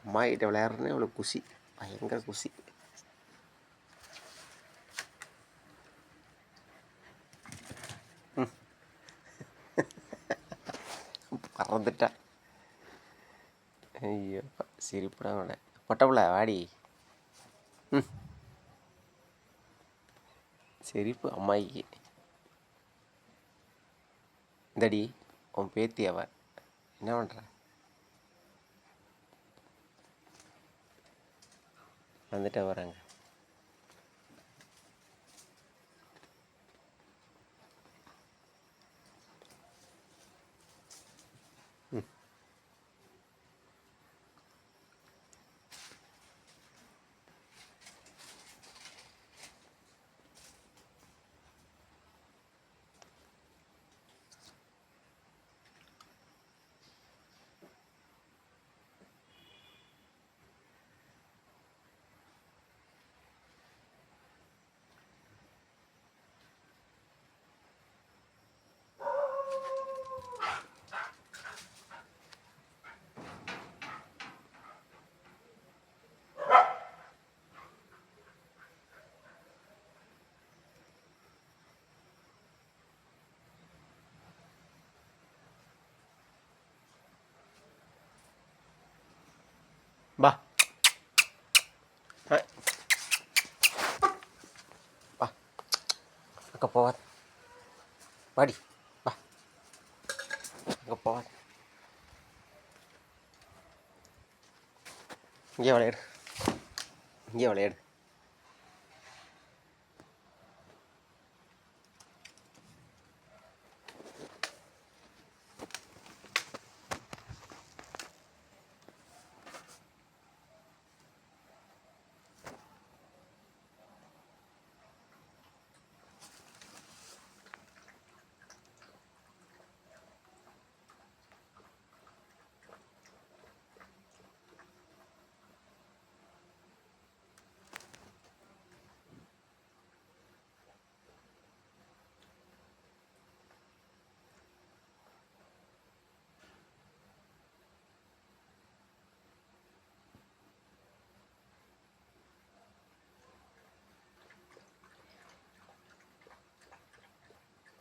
அம்மாகிட்ட விளையாடுறேன்னே அவளுக்கு குஷி, பயங்கர குஷி. பறந்துட்டா. ஐயோ சிரிப்புடா அவளை. பொட்டப்புல வாடி. சிரிப்பு அம்மாயிக்கு. இந்தடி உன் பேத்தி அவ என்ன பண்ணுற? வந்துட்டு வராங்க. பா வா அங்கே போவார். வாடி வா அங்கே போவார். இங்கே விளையாடு, இங்கே விளையாடு.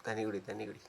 தண்ணி குடி, தண்ணி குடி.